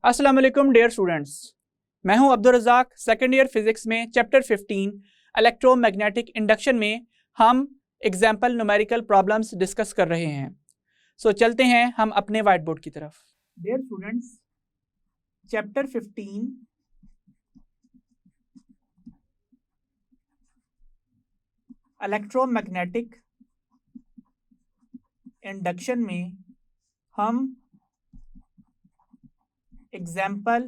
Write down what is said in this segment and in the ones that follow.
अस्सलाम वालेकुम dear students, मैं हूं Abdul Razzaq. Second year physics में चैप्टर 15 इलेक्ट्रोमैग्नेटिक इंडक्शन में हम एग्जाम्पल न्यूमेरिकल प्रॉब्लम्स डिस्कस कर रहे हैं। सो चलते हैं हम अपने वाइट बोर्ड की तरफ। Dear students, chapter 15 electromagnetic induction में हम एग्जाम्पल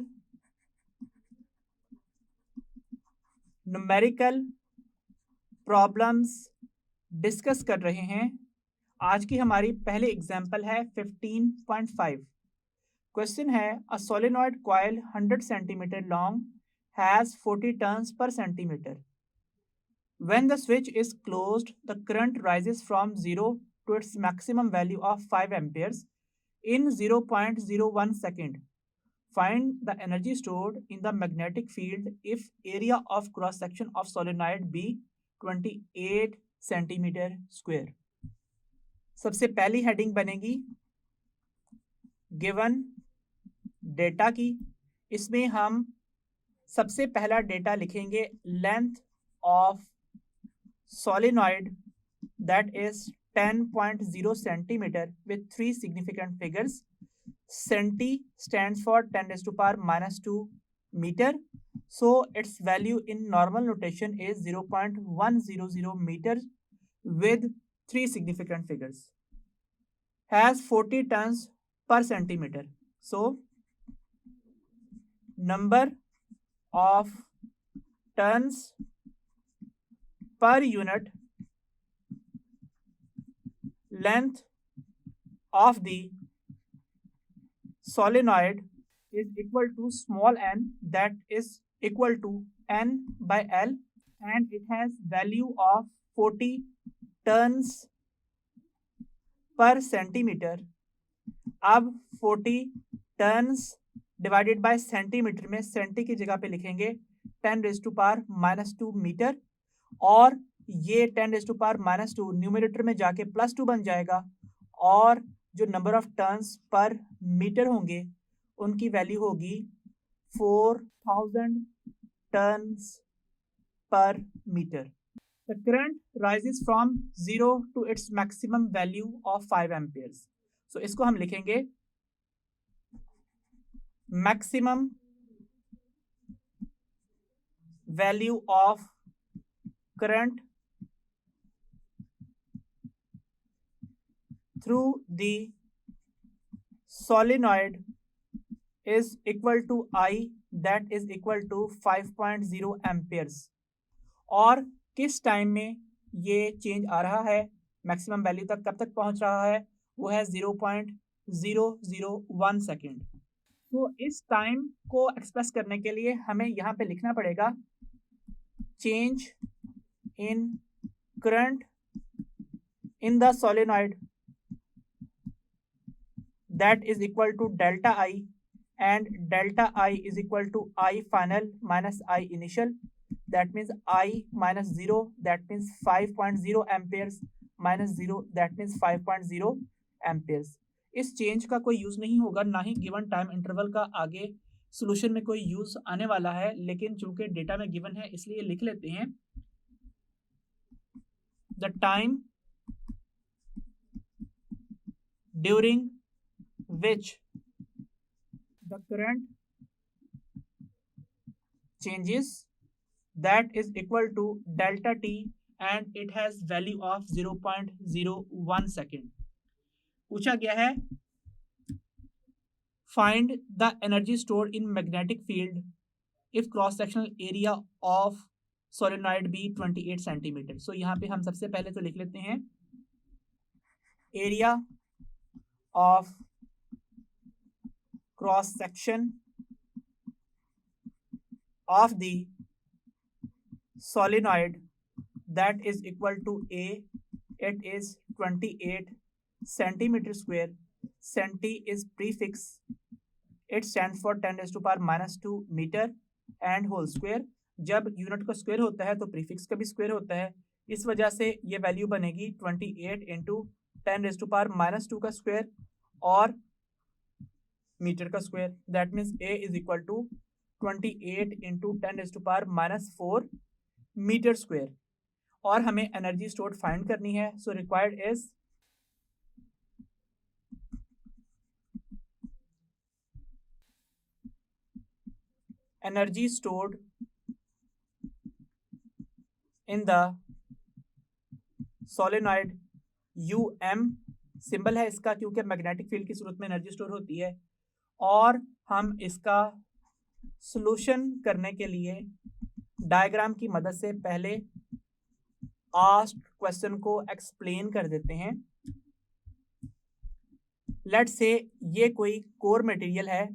न्यूमेरिकल प्रॉब्लम्स डिस्कस कर रहे हैं। आज की हमारी पहली एग्जाम्पल है 15.5। क्वेश्चन है a solenoid coil 100 centimetre long has 40 turns per centimetre. When the switch is closed, the current rises from 0 to its maximum value of 5 amperes in 0.01 second. Find the energy stored in the magnetic field if area of cross section of solenoid be 28 centimetre square. सबसे पहली heading बनेगी given data की। इसमें हम सबसे पहला data लिखेंगे length of solenoid, that is 10.0 centimeter with 3 significant figures. Centi stands for 10 raised to power minus 2 meter, so its value in normal notation is 0.100 meter with 3 significant figures. Has 40 turns per centimeter, so number of turns per unit length of the solenoid is equal to small n, that is equal to n by L, and it has value of 40 turns per centimeter. अब 40 turns divided by centimetre में centi की जगह पे लिखेंगे 10 raise to power minus 2 metre, और ये 10 raise to power minus 2 numerator में जाके प्लस 2 बन जाएगा, और जो number of turns per metre होंगे उनकी वैल्यू होगी 4000 turns per metre. The current rises from 0 to its maximum value of 5 amperes. So इसको हम लिखेंगे maximum value of current through the solenoid is equal to I, that is equal to 5.0 amperes। और किस time में ये change आ रहा है, maximum value तक कब तक पहुंच रहा है, वो है 0.001 सेकेंड। तो इस टाइम को एक्सप्रेस करने के लिए हमें यहाँ पे लिखना पड़ेगा change in current in the solenoid, that is equal to delta I, and delta I is equal to I final minus I initial, that means I minus 0, that means 5.0 amperes minus 0, that means 5.0 amperes। इस change का कोई use नहीं होगा, ना ही given time interval का आगे solution में कोई यूज आने वाला है, लेकिन चूंकि डेटा में गिवन है इसलिए लिख लेते हैं the time during which the current changes, that is equal to delta t, and it has value of 0.01 second। पूछा गया है find the energy stored in magnetic field if cross sectional area of solenoid be 28 centimetre. So यहाँ पे हम सबसे पहले तो लिख लेते हैं area of cross section of the solenoid, that is equal to A, it is 28 centimetre square. Centi is prefix, it stands for 10 raise to power minus 2 metre and whole square. जब यूनिट का square होता है तो prefix का भी square होता है, इस वजह से ये वैल्यू बनेगी 28 into 10 raise to power minus 2 का स्क्वायर, और मीटर का square, that means A is equal to 28 into 10⁻⁴ metre square. और हमें एनर्जी स्टोर्ड फाइंड करनी है, so required is energy stored in the solenoid UM, symbol है इसका क्योंकि मैग्नेटिक फील्ड की सूरत में एनर्जी स्टोर होती है। और हम इसका सॉल्यूशन करने के लिए डायग्राम की मदद से पहले आस्क्ड क्वेश्चन को एक्सप्लेन कर देते हैं। लेट्स से ये कोई कोर मटेरियल है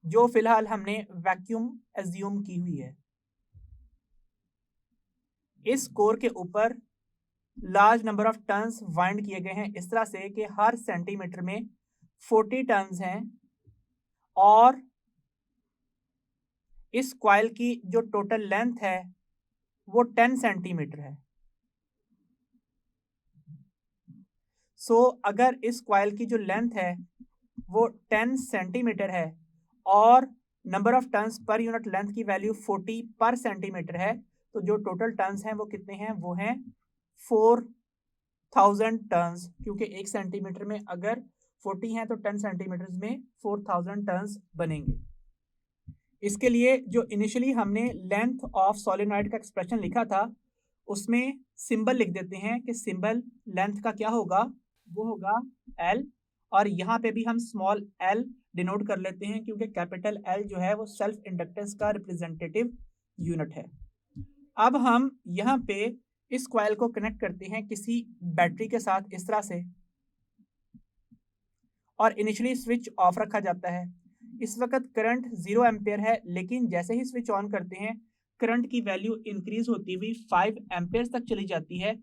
जो फिलहाल हमने वैक्यूम एज्यूम की हुई है। इस कोर के ऊपर large number of turns wind किए गए हैं इस तरह से कि हर सेंटीमीटर में 40 टन्स हैं और इस कॉइल की जो टोटल लेंथ है वो 10 सेंटीमीटर है। सो अगर इस कॉइल की जो लेंथ है वो 10 सेंटीमीटर है और नंबर ऑफ टन्स पर यूनिट लेंथ की वैल्यू 40 पर सेंटीमीटर है, तो जो टोटल टन्स हैं वो कितने हैं, वो हैं 4000 टन्स, क्योंकि 1 सेंटीमीटर में अगर 40 हैं तो 10 सेंटीमीटर में 4000 टन्स बनेंगे। इसके लिए जो इनिशियली हमने लेंथ ऑफ सोलेनॉइड का एक्सप्रेशन लिखा था उसमें सिंबल लिख देते हैं कि सिंबल लेंथ का क्या होगा, वो होगा L, और यहाँ पे भी हम स्मॉल l डिनोट कर लेते हैं क्योंकि कैपिटल L जो है वो सेल्फ इंडक्टेंस का रिप्रेजेंटेटिव यूनिट है। अब हम यहाँ पे इस कॉइल को कनेक्ट करते हैं किसी बैटरी के साथ इस तरह से, और इनिशियली स्विच ऑफ रखा जाता है। इस वक्त करंट 0 एम्पेयर है, लेकिन जैसे ही स्विच ऑन करते हैं करंट की वैल्यू इंक्रीज होती हुई 5 एम्पेयर तक चली जाती है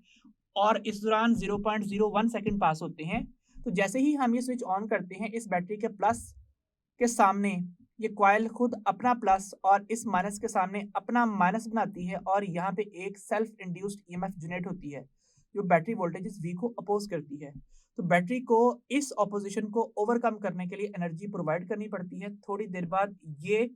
और इस दौरान 0.01 सेकंड पास होते हैं। तो जैसे ही हम ये स्विच ऑन करते हैं इस बैटरी के प्लस के सामने ये कॉइल खुद अपना प्लस और इस माइनस के सामने अपना माइनस बनाती है और यहाँ पे एक सेल्फ इंड्यूस्ड ईएमएफ जनरेट होती है जो बैटरी वोल्टेज V को अपोज करती है। तो बैटरी को इस ऑपोजिशन को ओवरकम करने के लिए एनर्जी प्रोवाइड करनी पड़ती है। थोड़ी देर बाद ये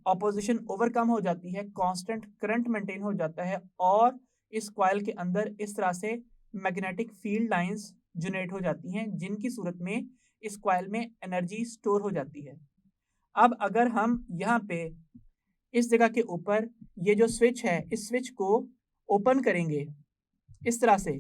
ऑपोजिशन ओवरकम हो जाती है, कांस्टेंट करंट मेंटेन हो जाता है और इस कॉइल के अंदर इस तरह से मैग्नेटिक फील्ड लाइंस जनरेट हो जाती हैं जिनकी सूरत में इस कॉइल में एनर्जी स्टोर हो जाती है। अब अगर हम यहाँ पे इस जगह के ऊपर ये जो स्विच है इस स्विच को ओपन करेंगे इस तरह से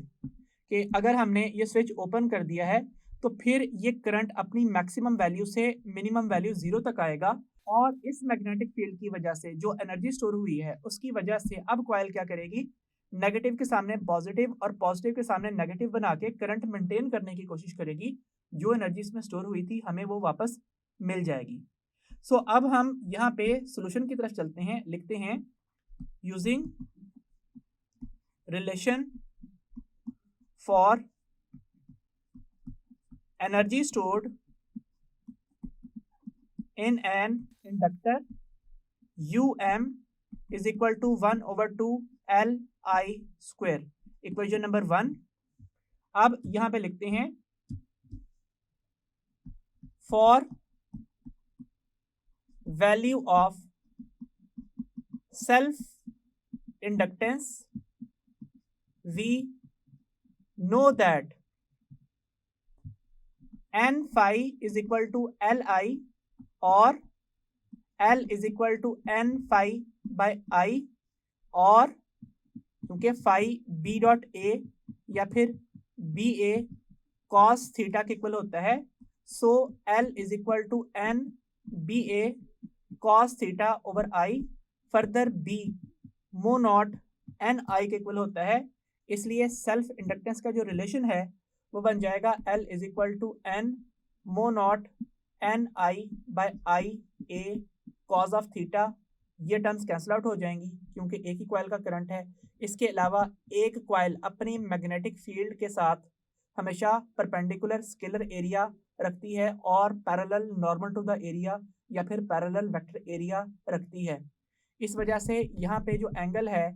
कि अगर हमने ये स्विच ओपन कर दिया है तो फिर ये करंट अपनी मैक्सिमम वैल्यू से मिनिमम वैल्यू 0 तक आएगा और इस मैग्नेटिक फील्ड की वजह से जो एनर्जी स्टोर हुई है उसकी वजह से अब कॉइल क्या करेगी, नेगेटिव के सामने पॉजिटिव और पॉजिटिव के सामने नेगेटिव बना के करंट मेंटेन करने की कोशिश करेगी। जो एनर्जी इसमें स्टोर हुई थी हमें वो वापस मिल जाएगी। सो अब हम यहाँ पे सॉल्यूशन की तरफ चलते हैं, लिखते हैं using relation for energy stored in an inductor UM is equal to 1/2 Li square, equation number 1। अब यहां पे लिखते हैं for value of self inductance we know that n phi is equal to Li और L is equal to N phi by I, और क्योंकि phi B dot A या फिर बी ए कॉस थीटा के इक्वल होता है, so L is equal to N B A cos theta over I, further B mu naught N I के equal होता है। इसलिए सेल्फ इंडक्टेंस का जो रिलेशन है वो बन जाएगा L is equal to N mu naught N I by I A cos of theta. ये टर्म्स कैंसिल आउट हो जाएंगी क्योंकि एक ही कॉइल का करंट है। इसके अलावा एक कॉइल अपनी मैग्नेटिक फील्ड के साथ हमेशा परपेंडिकुलर स्केलर एरिया रखती है और parallel normal to the area या फिर पैरेलल वेक्टर एरिया रखती है। इस वजह से यहाँ पे जो एंगल है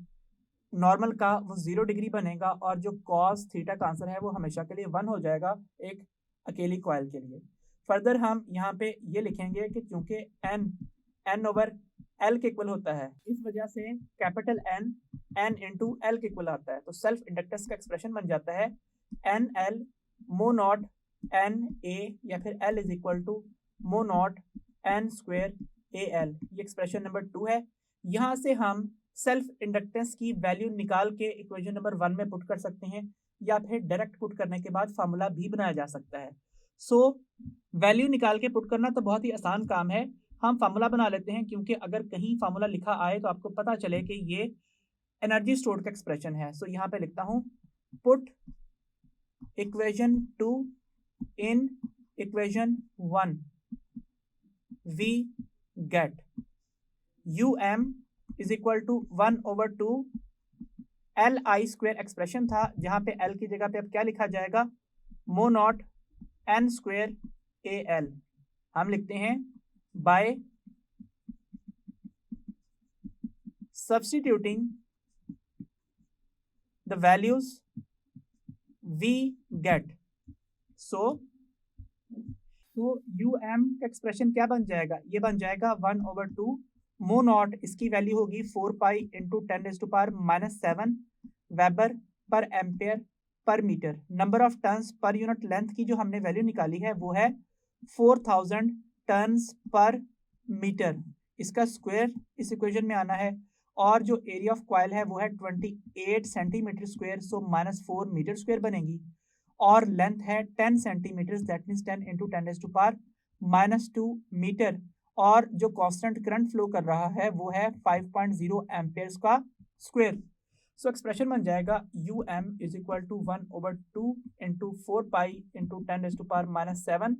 नॉर्मल का वो 0 डिग्री बनेगा और जो कॉस थीटा का आंसर है वो हमेशा के लिए 1 हो जाएगा एक अकेली कॉइल के लिए। फर्दर हम यहाँ पे ये लिखेंगे कि चूंकि n ओवर l के इक्वल होता है, इस वजह से कैपिटल n इंटू l के इक्वल आता है, तो सेल्फ इंडक्टेंस का एक्सप्रेशन बन जाता है NL मो नॉट NA या फिर L इज इक्वल टू मो नॉट N स्क्वेयर AL। ये एक्सप्रेशन नंबर 2 है। यहाँ से हम सेल्फ इंडक्टेंस की वैल्यू निकाल के इक्वेशन नंबर 1 में पुट कर सकते हैं, या फिर डायरेक्ट पुट करने के बाद फार्मूला भी बनाया जा सकता है। सो वैल्यू निकाल के पुट करना तो बहुत ही आसान काम है। हम फार्मूला बना लेते हैं, क्योंकि अगर कहीं फार्मूला लिखा आए तो आपको पता चले कि ये एनर्जी स्टोर्ड का एक्सप्रेशन है। सो यहाँ पे लिखता हूँ put equation 2 in equation 1 we get um is equal to 1/2 li square expression था, जहां पे l की जगह पे अब क्या लिखा जाएगा, मो नॉट n स्क्वेयर al। हम लिखते हैं by substituting the values we get. So um का एक्सप्रेशन क्या बन जाएगा, ये बन जाएगा 1/2 मो नॉट, इसकी वैल्यू होगी 4 पाई इंटू 10⁻⁻7 वेबर पर एम्पेयर पर मीटर। नंबर ऑफ टर्न्स पर यूनिट लेंथ की जो हमने वैल्यू निकाली है वो है 4000 टर्न्स पर मीटर। इसका स्क्वायर इस इक्वेशन में आना है, और जो एरिया ऑफ कॉइल है वो है 28 centimetre square, so -4 metre square बनेगी, और लेंथ है 10 centimetre, that means 10 into 10⁻2 metre, और जो कांस्टेंट करंट फ्लो कर रहा है वो है 5.0 एम्पेयर्स का स्क्वायर। सो एक्सप्रेशन बन जाएगा um is equal to 1/2 into 4 pi into 10⁻⁻7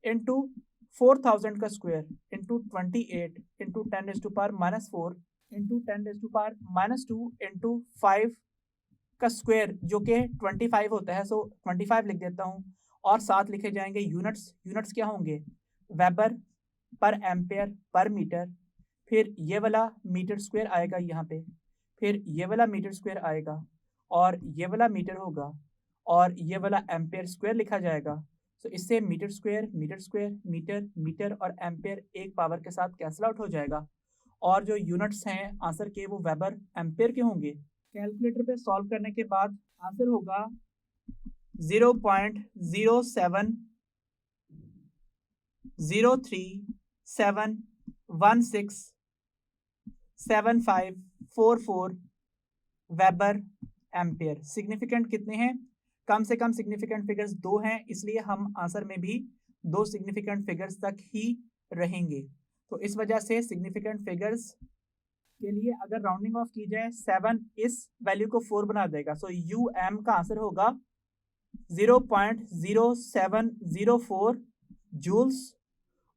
into 4000 का square into 28 into 10⁻⁻4 into 10⁻2 into 5 का स्क्वायर, जो कि 25 होता है। सो 25 लिख देता हूँ, और साथ लिखे जाएंगे यूनिट्स क्या होंगे, वेबर पर एम्पेयर पर मीटर, फिर ये वाला मीटर स्क्वायर आएगा यहाँ पे, फिर ये वाला मीटर स्क्वायर आएगा, और ये वाला मीटर होगा, और ये वाला एम्पेयर स्क्वायर लिखा जाएगा। तो इससे मीटर स्क्वायर मीटर मीटर और एम्पेयर एक पावर के साथ कैंसिल आउट हो जाएगा, और जो यूनिट्स हैं आंसर के वो वेबर एम्पेयर के होंगे। कैलकुलेटर पे सॉल्व करने के बाद आंसर होगा 0.07037167544 वेबर एम्पेयर। सिग्निफिकेंट कितने हैं, कम से कम सिग्निफिकेंट फिगर्स 2 हैं, इसलिए हम आंसर में भी 2 सिग्निफिकेंट फिगर्स तक ही रहेंगे। तो इस वजह से सिग्निफिकेंट फिगर्स के लिए अगर राउंडिंग ऑफ की जाए 7 इस वैल्यू को 4 बना देगा। सो um का आंसर होगा 0.0704 जूल्स,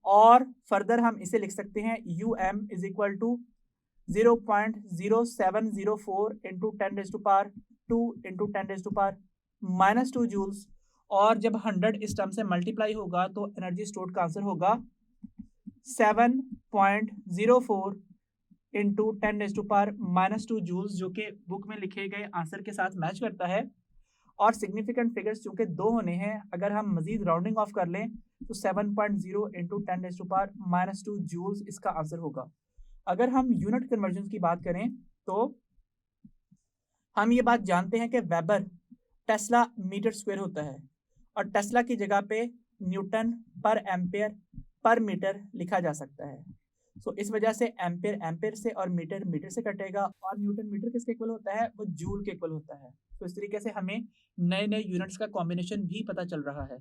और फर्दर हम इसे लिख सकते हैं um is equal to 0.0704 into 10⁻2 into 10⁻⁻2 joules, और जब 100 इस टर्म से मल्टीप्लाई होगा तो एनर्जी स्टोर्ड का आंसर होगा 7.04 इंटू 10⁻2 जूल्स, जो कि बुक में लिखे गए आंसर के साथ मैच करता है। और सिग्निफिकेंट फिगर्स चूंकि 2 होने हैं, अगर हम मजीद राउंडिंग ऑफ कर लें तो 7.0 इंटू 10⁻2 जूल्स इसका आंसर होगा। अगर हम यूनिट कन्वर्जन की बात करें तो हम ये बात जानते हैं कि वेबर टेस्ला मीटर स्क्वायर होता है, और टेस्ला की जगह पे न्यूटन पर एम्पेयर पर मीटर लिखा जा सकता है। सो इस वजह से एम्पेयर एम्पेयर से और मीटर मीटर से कटेगा, और न्यूटन मीटर किसके इक्वल होता है, वो जूल के इक्वल होता है। तो इस तरीके से हमें नए नए यूनिट्स का कॉम्बिनेशन भी पता चल रहा है।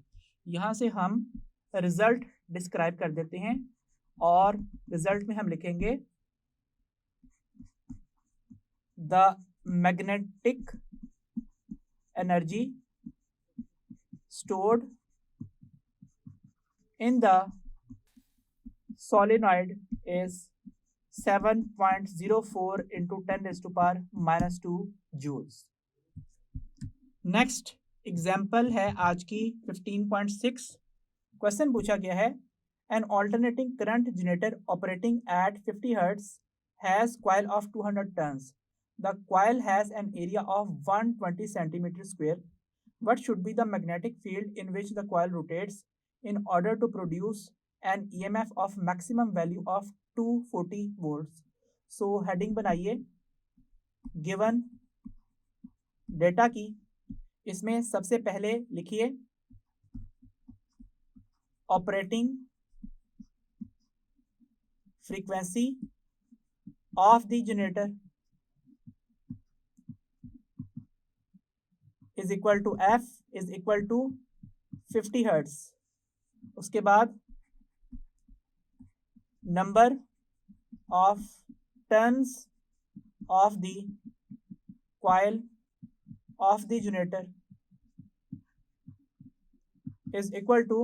यहाँ से हम रिजल्ट डिस्क्राइब कर देते हैं, और रिजल्ट में हम लिखेंगे the magnetic energy stored in the solenoid is 7.04 into 10⁻2 joules। Next example है आज की 15.6। क्वेश्चन पूछा गया है, an alternating current generator operating at 50 hertz has coil of 200 turns. The coil has an area of 120 centimetre square. What should be the magnetic field in which the coil rotates in order to produce an EMF of maximum value of 240 volts. So heading बनाइए given data की, इसमें सबसे पहले लिखिए operating frequency of the generator is equal to F is equal to 50 hertz. उसके बाद number of turns of the coil of the generator is equal to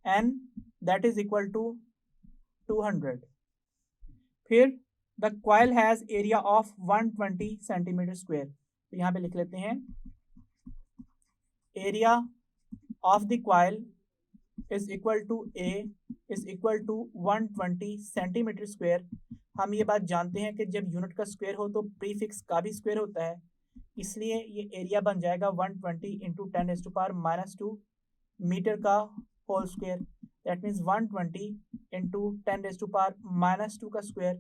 n, that is equal to 200। फिर the coil has area of 120 centimetre square, तो यहाँ पे लिख लेते हैं area of the coil is equal to A is equal to 120 centimetre square. हम ये बात जानते हैं कि जब यूनिट का स्क्वायर हो तो प्रीफिक्स का भी स्क्वायर होता है, इसलिए ये एरिया बन जाएगा 120 इंटू 10⁻⁻2 मीटर का whole square. That means 120 into 10⁻⁻2 का स्क्वायर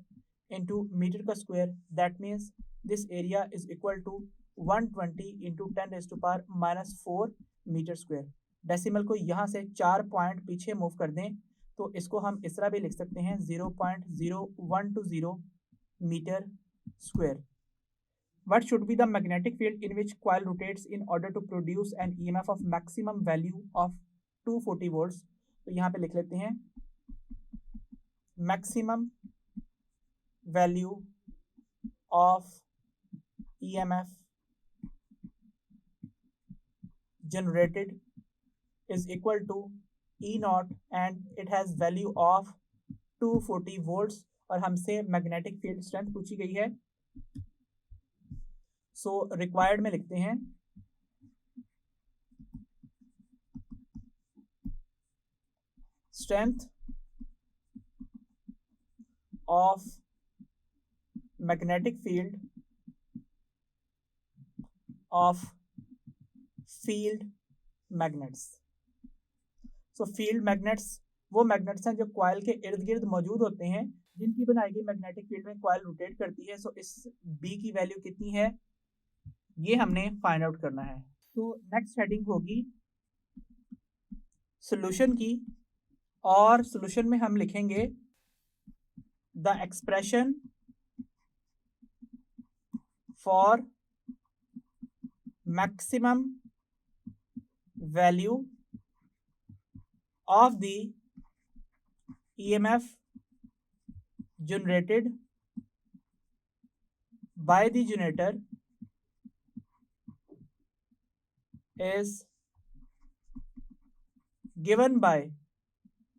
इंटू मीटर का square. That means this area is equal to 120 into 10⁻⁻4 metre square. Decimal को यहाँ से 4 पॉइंट पीछे मूव कर दें तो इसको हम इस तरह भी लिख सकते हैं 0.0120 metre square. What should be the magnetic field in which coil rotates in order to produce an EMF of maximum value of 240 volts? तो यहाँ पे लिख लेते हैं maximum value of EMF generated is equal to E naught and it has value of 240 volts और हमसे magnetic field strength पूछी गई है। सो रिक्वायर्ड में लिखते हैं strength of magnetic field of field magnets. So field magnets वो magnets हैं जो कॉइल के इर्द गिर्द मौजूद होते हैं, जिनकी बनाई गई मैग्नेटिक फील्ड में कॉइल रोटेट करती है। सो इस बी की वैल्यू कितनी है ये हमने फाइंड आउट करना है। तो नेक्स्ट हेडिंग होगी सॉल्यूशन की, और सॉल्यूशन में हम लिखेंगे the expression for maximum value of the EMF generated by the generator is given by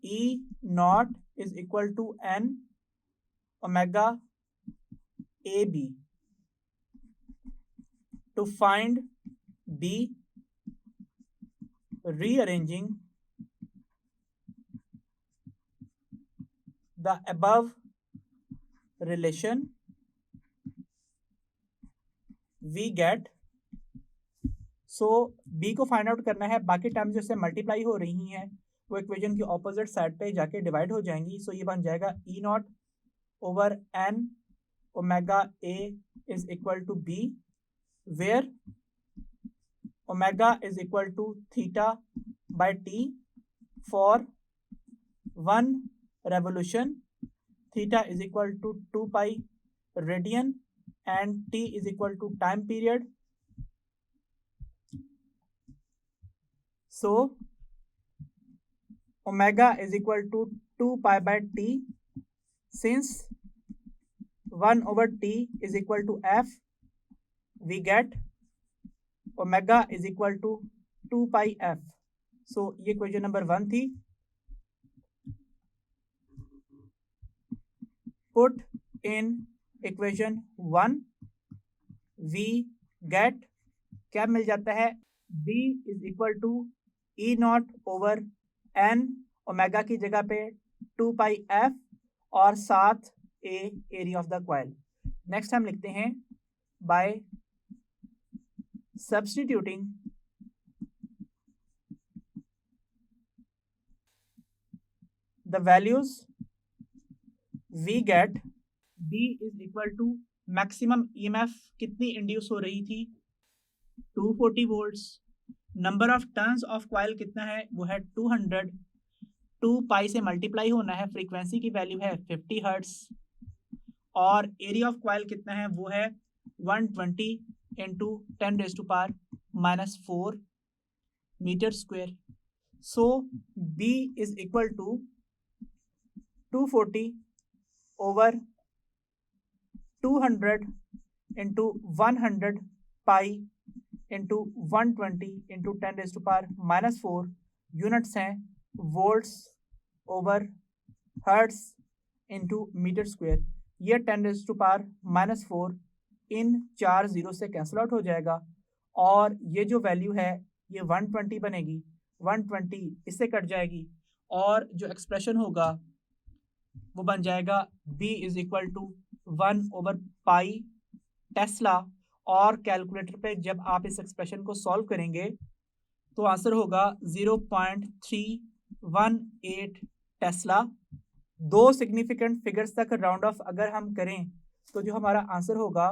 E naught is equal to n omega AB. To find B, rearranging the above relation we get। So B को find out करना है, बाकी terms जैसे multiply हो रही हैं वो equation की ऑपोजिट साइड पे जाके डिवाइड हो जाएंगी। सो ये बन जाएगा E naught over N omega A is equal to B, where omega is equal to theta by T for 1 revolution, theta is equal to 2 pi radian and t is equal to time period। So omega is equal to 2 pi by t, since 1 over t is equal to f, we get omega is equal to 2 pi f। So ये question number 1 थी। Put in equation 1 we get क्या मिल जाता है, b is equal to E naught over n, omega की जगह पे 2 pi f और साथ a area of the coil. Next हम लिखते हैं by substituting the values we get, B is equal to maximum EMF कितनी इंड्यूस हो रही थी, 240 volts. Number of turns of coil कितना है, वो है 200, 2 पाई से मल्टीप्लाई होना है, फ्रीक्वेंसी की वैल्यू है 50 हर्ट्स, और एरिया ऑफ कॉइल कितना है, वो है 120 into 10⁻⁻⁴ metre square. So B is equal to 240 over 200 into 100 pi into 120 into 10⁻⁻⁴, units हैं volts over hertz into metre square. ये 10⁻⁻⁴ इन 4 जीरो से कैंसिल आउट हो जाएगा, और ये जो वैल्यू है ये 120 बनेगी, 120 इससे कट जाएगी, और जो एक्सप्रेशन होगा वो बन जाएगा B is equal to 1/π tesla. और कैलकुलेटर पे जब आप इस एक्सप्रेशन को सॉल्व करेंगे तो आंसर होगा 0.318 टेस्ला। दो सिग्निफिकेंट फिगर्स तक राउंड ऑफ अगर हम करें तो जो हमारा आंसर होगा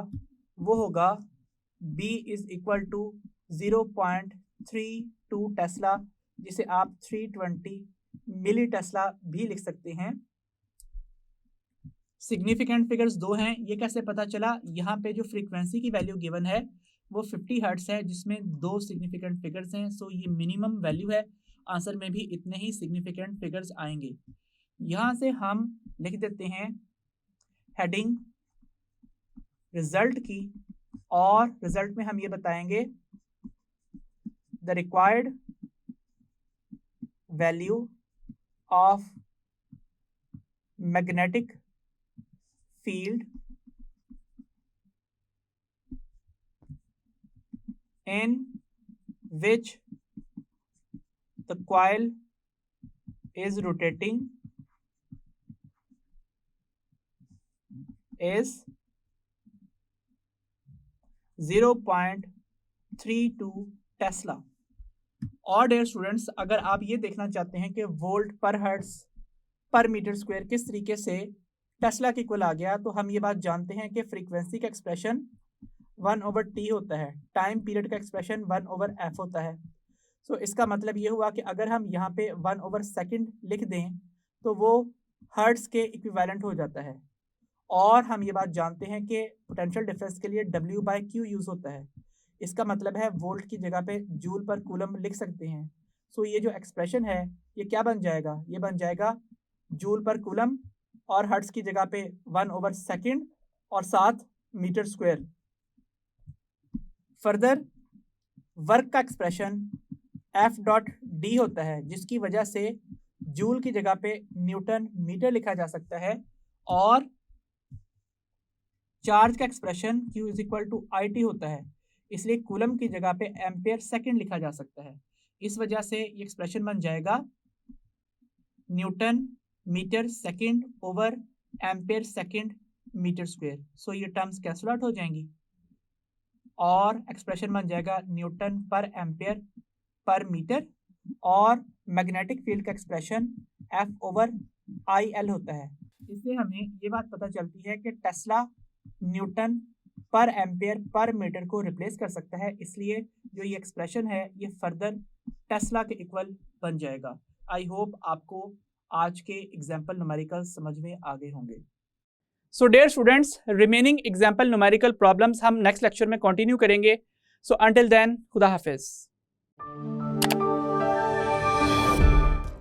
वो होगा B is equal to 0.32 tesla, जिसे आप 320 मिली टेस्ला भी लिख सकते हैं। सिग्निफिकेंट फिगर्स दो हैं, ये कैसे पता चला, यहाँ पे जो फ्रीक्वेंसी की वैल्यू गिवन है वो 50 हर्ट्स है, जिसमें दो सिग्निफिकेंट फिगर्स हैं, सो ये मिनिमम वैल्यू है। आंसर में भी इतने ही सिग्निफिकेंट फिगर्स आएंगे। यहाँ से हम लिख देते हैं हेडिंग रिजल्ट की, और रिजल्ट में हम ये बताएंगे the required value of magnetic field in which the coil is rotating is 0.32 Tesla. और डियर स्टूडेंट्स, अगर आप ये देखना चाहते हैं कि वोल्ट पर हर्ट्ज पर मीटर स्क्वायर किस तरीके से टेस्ला की इक्वल आ गया, तो हम ये बात जानते हैं कि फ्रीक्वेंसी का एक्सप्रेशन 1/T होता है, टाइम पीरियड का एक्सप्रेशन 1/f होता है। सो इसका मतलब ये हुआ कि अगर हम यहाँ पे 1/सेकंड लिख दें तो वो हर्ट्स के इक्विवेलेंट हो जाता है। और हम ये बात जानते हैं कि पोटेंशियल डिफरेंस के लिए W/Q यूज़ होता है। इसका मतलब है वोल्ट की जगह पे जूल पर कूलम लिख सकते हैं। सो ये जो एक्सप्रेशन है ये क्या बन जाएगा, ये बन जाएगा जूल पर कूलम, और हर्ट्स की जगह पे 1/सेकंड और साथ मीटर स्क्वायर। फर्दर वर्क का एक्सप्रेशन F.D होता है, जिसकी वजह से जूल की जगह पे न्यूटन मीटर लिखा जा सकता है, और चार्ज का expression Q is equal to IT होता है, इसलिए कूलम की जगह पे एम्पेयर सेकंड लिखा जा सकता है। इस वजह से ये एक्सप्रेशन बन जाएगा newton metre second over ampere second metre square. So ये टर्म्स कैंसिल आउट हो जाएंगी, और एक्सप्रेशन बन जाएगा न्यूटन पर एम्पेयर पर मीटर, और मैग्नेटिक फील्ड का एक्सप्रेशन F/IL होता है। इससे हमें ये बात पता चलती है कि टेस्ला न्यूटन पर एम्पेयर पर मीटर को रिप्लेस कर सकता है, इसलिए जो ये एक्सप्रेशन है ये फर्दर टेस्ला के इक्वल बन जाएगा। आई होप आपको आज के एग्जाम्पल न्यूमेरिकल समझ में आ गए होंगे। So dear students, remaining example numerical problems हम नेक्स्ट लेक्चर में कंटिन्यू करेंगे। सो अंटिल देन, खुदा हाफिज।